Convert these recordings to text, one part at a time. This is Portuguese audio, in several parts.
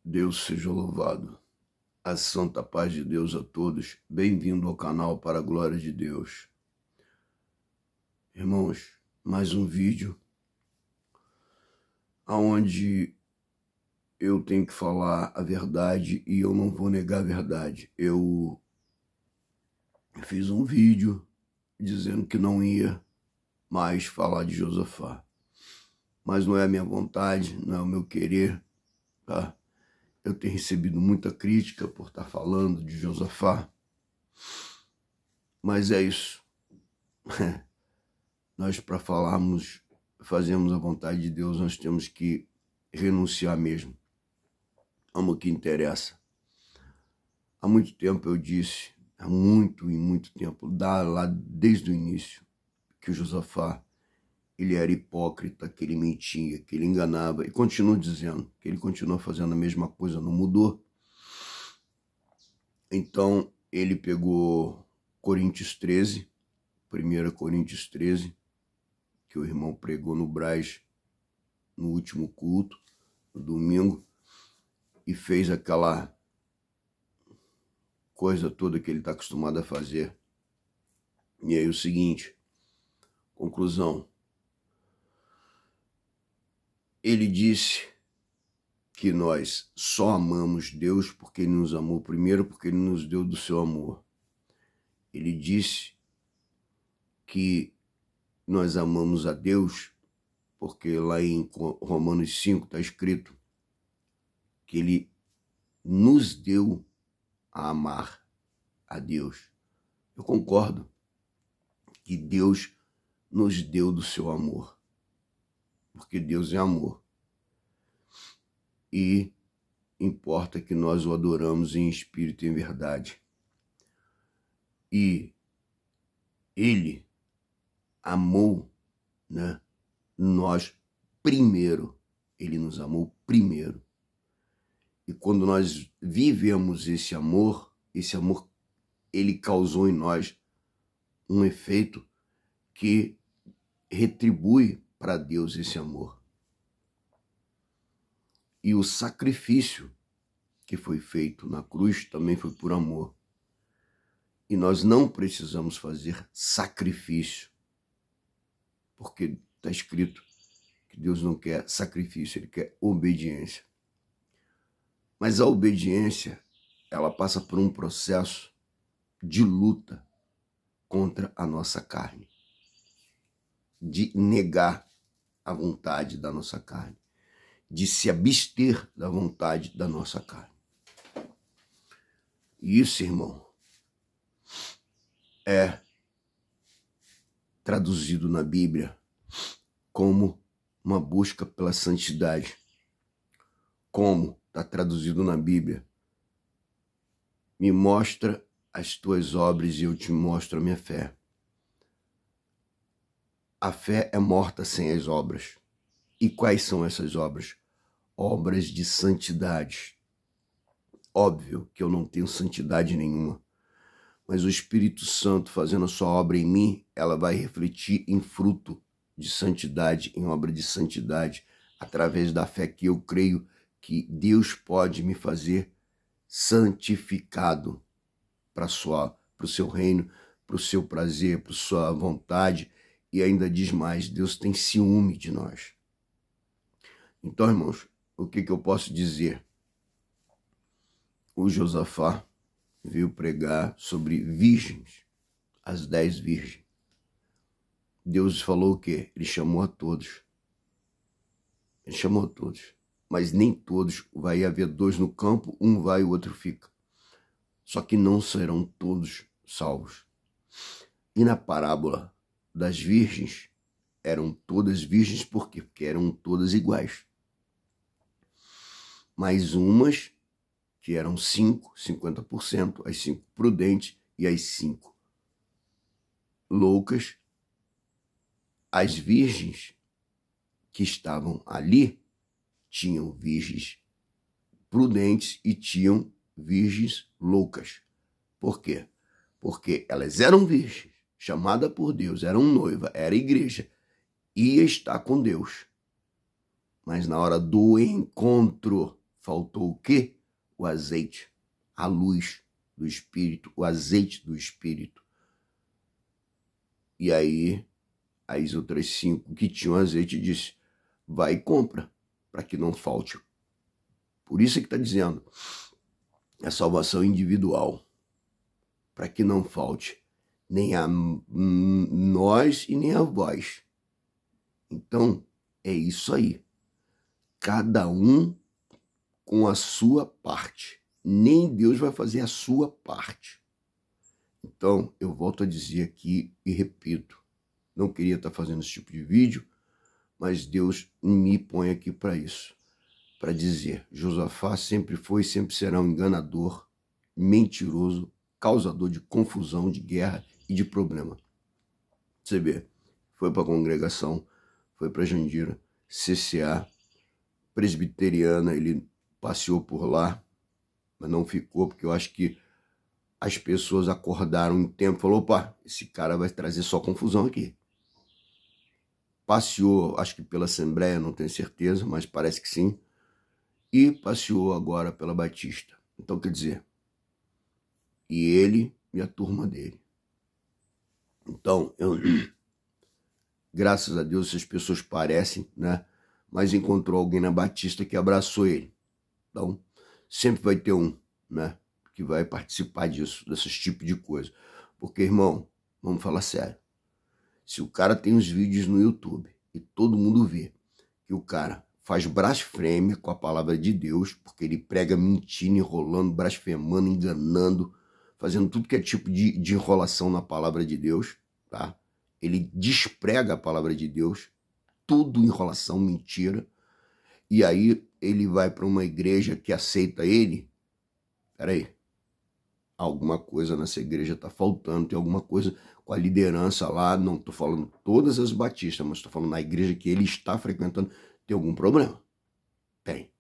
Deus seja louvado. A santa paz de Deus a todos. Bem-vindo ao canal para a glória de Deus. Irmãos, mais um vídeo onde eu tenho que falar a verdade e eu não vou negar a verdade. Eu fiz um vídeo dizendo que não ia mais falar de Josafá. Mas não é a minha vontade, não é o meu querer, tá? Eu tenho recebido muita crítica por estar falando de Josafá, mas é isso. Nós, para fazermos a vontade de Deus, nós temos que renunciar mesmo. Amo o que interessa. Há muito tempo eu disse, há muito e muito tempo, lá desde o início, que o Josafá, ele era hipócrita, que ele mentia, que ele enganava, e continuo dizendo que ele continua fazendo a mesma coisa, não mudou. Então, ele pegou Coríntios 13, 1 Coríntios 13, que o irmão pregou no Brás, no último culto, no domingo, e fez aquela coisa toda que ele está acostumado a fazer. E aí o seguinte, conclusão, ele disse que nós só amamos Deus porque Ele nos amou primeiro, porque Ele nos deu do seu amor. Ele disse que nós amamos a Deus porque lá em Romanos 5 está escrito que Ele nos deu a amar a Deus. Eu concordo que Deus nos deu do seu amor, porque Deus é amor. E importa que nós o adoramos em espírito e em verdade. E Ele amou, nós primeiro. Ele nos amou primeiro. E quando nós vivemos esse amor, ele causou em nós um efeito que retribui para Deus esse amor. E o sacrifício que foi feito na cruz também foi por amor. E nós não precisamos fazer sacrifício, porque está escrito que Deus não quer sacrifício, Ele quer obediência. Mas a obediência, ela passa por um processo de luta contra a nossa carne, de negar a vontade da nossa carne, de se abster da vontade da nossa carne. E isso, irmão, é traduzido na Bíblia como uma busca pela santidade. Como está traduzido na Bíblia? Me mostra as tuas obras e eu te mostro a minha fé. A fé é morta sem as obras. E quais são essas obras? Obras de santidade. Óbvio que eu não tenho santidade nenhuma, mas o Espírito Santo fazendo a sua obra em mim, ela vai refletir em fruto de santidade, em obra de santidade, através da fé que eu creio que Deus pode me fazer santificado para o seu reino, para o seu prazer, para a sua vontade, e ainda diz mais, Deus tem ciúme de nós. Então, irmãos, o que eu posso dizer? O Josafá veio pregar sobre virgens, as 10 virgens. Deus falou o quê? Ele chamou a todos. Ele chamou a todos. Mas nem todos, vai haver 2 no campo, um vai e o outro fica. Só que não serão todos salvos. E na parábola das virgens, eram todas virgens, por quê? Porque eram todas iguais. Mas umas que eram 50%, as 5 prudentes e as 5 loucas. As virgens que estavam ali tinham virgens prudentes e tinham virgens loucas. Por quê? Porque elas eram virgens, chamadas por Deus, eram noiva, era igreja, ia estar com Deus. Mas na hora do encontro faltou o quê? O azeite, a luz do Espírito, o azeite do Espírito. E aí, as outras 5 que tinham azeite disse, vai e compra, para que não falte. Por isso é que está dizendo, é salvação individual, para que não falte nem a nós e nem a vós. Então, é isso aí. Cada um com a sua parte. Nem Deus vai fazer a sua parte. Então, eu volto a dizer aqui e repito, não queria estar fazendo esse tipo de vídeo, mas Deus me põe aqui para isso, para dizer, Josafá sempre foi e sempre será um enganador, mentiroso, causador de confusão, de guerra e de problema. Você vê, foi para a congregação, foi para Jandira, CCA, presbiteriana, ele passeou por lá, mas não ficou, porque eu acho que as pessoas acordaram em tempo e falaram, opa, esse cara vai trazer só confusão aqui. Passeou, acho que pela Assembleia, não tenho certeza, mas parece que sim, e passeou agora pela Batista. Então, quer dizer, e ele e a turma dele. Então, graças a Deus, essas pessoas parecem, né? Mas encontrou alguém na Batista que abraçou ele. Então, sempre vai ter um, né? Que vai participar disso, desses tipos de coisa. Porque, irmão, vamos falar sério. Se o cara tem os vídeos no YouTube e todo mundo vê que o cara faz blasfêmia com a palavra de Deus, porque ele prega mentindo, enrolando, blasfemando, enganando, fazendo tudo que é tipo de enrolação na palavra de Deus, tá? Ele desprega a palavra de Deus, tudo enrolação, mentira, e aí ele vai para uma igreja que aceita ele. Peraí, alguma coisa nessa igreja está faltando, tem alguma coisa com a liderança lá, não estou falando todas as batistas, mas estou falando na igreja que ele está frequentando, tem algum problema? Tem.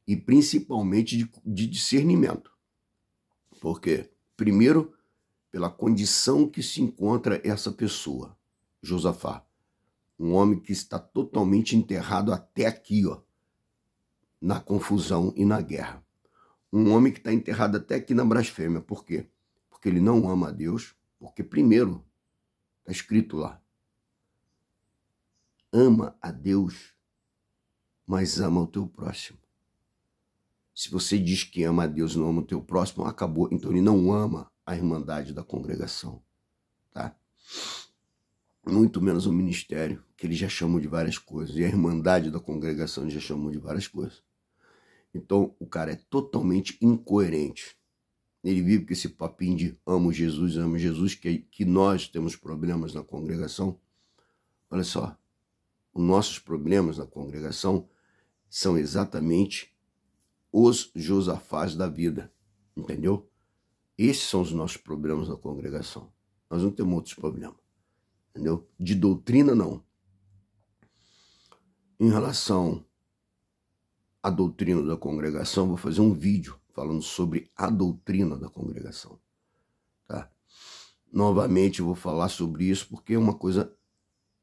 E principalmente de discernimento. Por quê? Primeiro, pela condição que se encontra essa pessoa, Josafá. Um homem que está totalmente enterrado até aqui, ó, na confusão e na guerra. Um homem que está enterrado até aqui na blasfêmia. Por quê? Porque ele não ama a Deus. Porque, primeiro, está escrito lá, ama a Deus, mas ama o teu próximo. Se você diz que ama a Deus e não ama o teu próximo, acabou. Então ele não ama a irmandade da congregação, tá? Muito menos o ministério, que ele já chamou de várias coisas. E a irmandade da congregação ele já chamou de várias coisas. Então o cara é totalmente incoerente. Ele vive com esse papinho de amo Jesus, que nós temos problemas na congregação. Olha só, os nossos problemas na congregação são exatamente os Josafás da vida, entendeu? Esses são os nossos problemas na congregação. Nós não temos outros problemas, entendeu? De doutrina, não. Em relação à doutrina da congregação, vou fazer um vídeo falando sobre a doutrina da congregação, tá? Novamente, eu vou falar sobre isso porque é uma coisa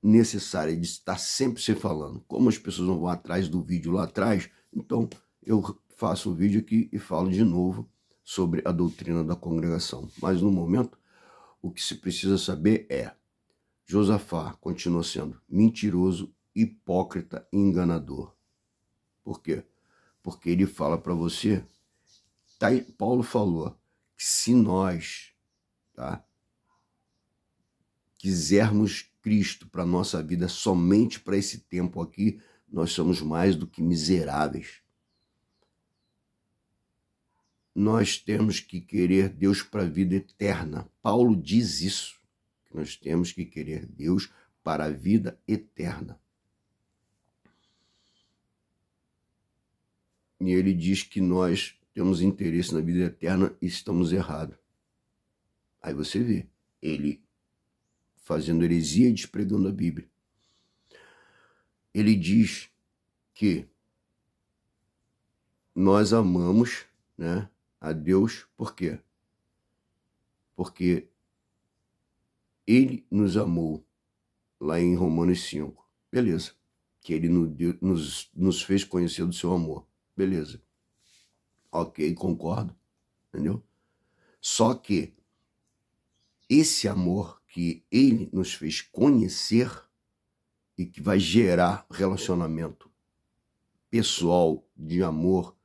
necessária de estar sempre se falando. Como as pessoas não vão atrás do vídeo lá atrás, então eu faço o vídeo aqui e falo de novo sobre a doutrina da congregação. Mas no momento, o que se precisa saber é, Josafá continua sendo mentiroso, hipócrita e enganador. Por quê? Porque ele fala para você, tá, Paulo falou, que se nós, tá, quisermos Cristo para a nossa vida somente para esse tempo aqui, nós somos mais do que miseráveis. Nós temos que querer Deus para a vida eterna. Paulo diz isso, que nós temos que querer Deus para a vida eterna. E ele diz que nós temos interesse na vida eterna e estamos errados. Aí você vê, ele fazendo heresia e despregando a Bíblia. Ele diz que nós amamos, né, a Deus, por quê? Porque ele nos amou, lá em Romanos 5. Beleza, que ele nos fez conhecer do seu amor. Beleza. Ok, concordo. Entendeu? Só que esse amor que ele nos fez conhecer e que vai gerar relacionamento pessoal de amor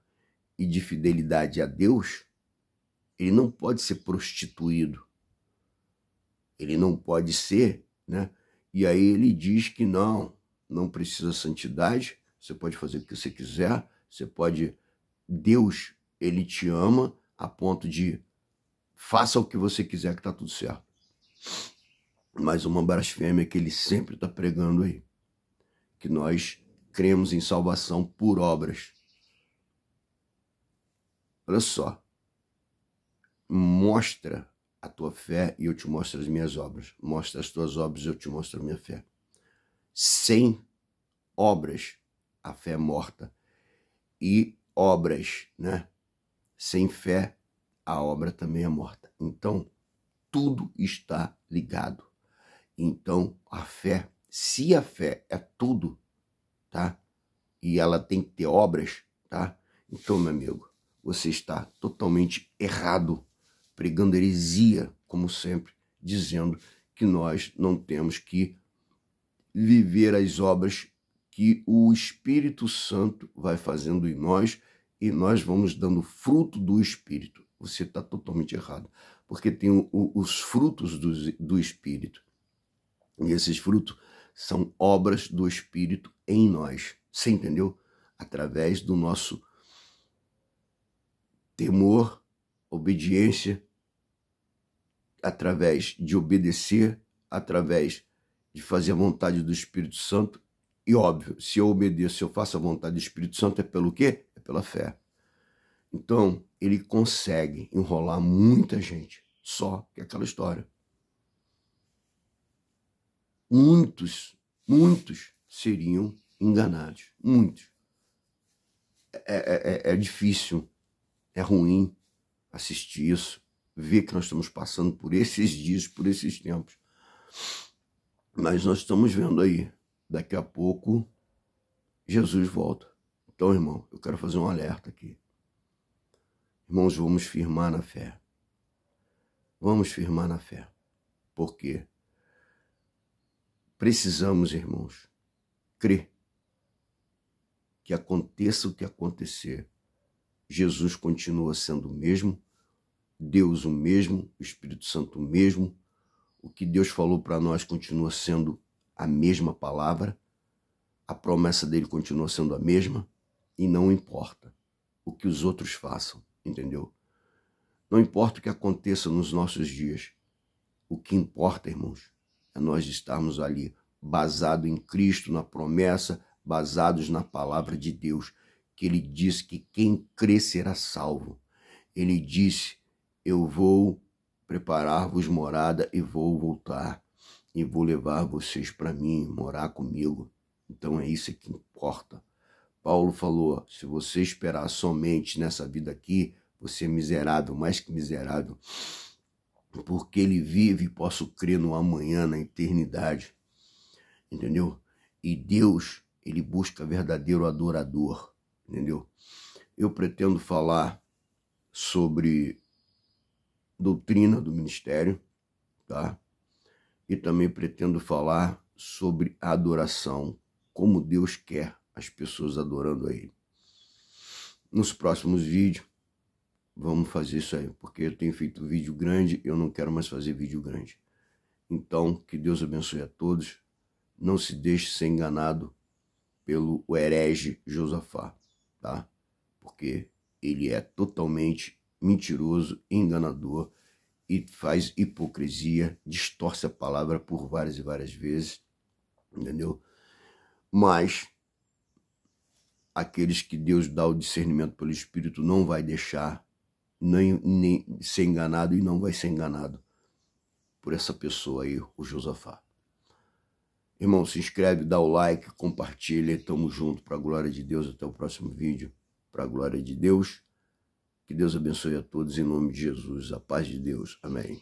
e de fidelidade a Deus, ele não pode ser prostituído. Ele não pode ser, né? E aí ele diz que não precisa santidade, você pode fazer o que você quiser, você pode... Deus, ele te ama a ponto de faça o que você quiser que tá tudo certo. Mas uma blasfêmia que ele sempre está pregando aí, que nós cremos em salvação por obras. Olha só, mostra a tua fé e eu te mostro as minhas obras. Mostra as tuas obras e eu te mostro a minha fé. Sem obras, a fé é morta. E obras, né? Sem fé, a obra também é morta. Então, tudo está ligado. Então, a fé, se a fé é tudo, tá? E ela tem que ter obras, tá? Então, meu amigo, você está totalmente errado, pregando heresia, como sempre, dizendo que nós não temos que viver as obras que o Espírito Santo vai fazendo em nós e nós vamos dando fruto do Espírito. Você está totalmente errado, porque tem os frutos do Espírito. E esses frutos são obras do Espírito em nós. Você entendeu? Através do nosso temor, obediência, através de obedecer, através de fazer a vontade do Espírito Santo. E óbvio, se eu obedeço, se eu faço a vontade do Espírito Santo, é pelo quê? É pela fé. Então, ele consegue enrolar muita gente. Só que é aquela história. Muitos seriam enganados. Muitos. É difícil, é ruim assistir isso, ver que nós estamos passando por esses dias, por esses tempos. Mas nós estamos vendo aí, daqui a pouco, Jesus volta. Então, irmão, eu quero fazer um alerta aqui. Irmãos, vamos firmar na fé. Vamos firmar na fé. Por quê? Precisamos, irmãos, crer que aconteça o que acontecer, Jesus continua sendo o mesmo, Deus o mesmo, o Espírito Santo o mesmo, o que Deus falou para nós continua sendo a mesma palavra, a promessa dele continua sendo a mesma, e não importa o que os outros façam, entendeu? Não importa o que aconteça nos nossos dias, o que importa, irmãos, é nós estarmos ali, basados em Cristo, na promessa, basados na palavra de Deus, que ele disse que quem crê será salvo. Ele disse, eu vou preparar-vos morada e vou voltar, e vou levar vocês para mim, morar comigo. Então é isso que importa. Paulo falou, se você esperar somente nessa vida aqui, você é miserável, mais que miserável, porque ele vive e posso crer no amanhã, na eternidade, entendeu? E Deus, ele busca verdadeiro adorador, entendeu? Eu pretendo falar sobre doutrina do ministério, tá? E também pretendo falar sobre a adoração, como Deus quer as pessoas adorando a ele. Nos próximos vídeos, vamos fazer isso aí, porque eu tenho feito vídeo grande, eu não quero mais fazer vídeo grande. Então, que Deus abençoe a todos. Não se deixe ser enganado pelo herege Josafá, tá? Porque ele é totalmente mentiroso, enganador e faz hipocrisia, distorce a palavra por várias e várias vezes, entendeu? Mas aqueles que Deus dá o discernimento pelo Espírito não vai deixar nem ser enganado e não vai ser enganado por essa pessoa aí, o Josafá. Irmão, se inscreve, dá o like, compartilha, tamo junto, para a glória de Deus, até o próximo vídeo, para a glória de Deus. Que Deus abençoe a todos em nome de Jesus, a paz de Deus, amém.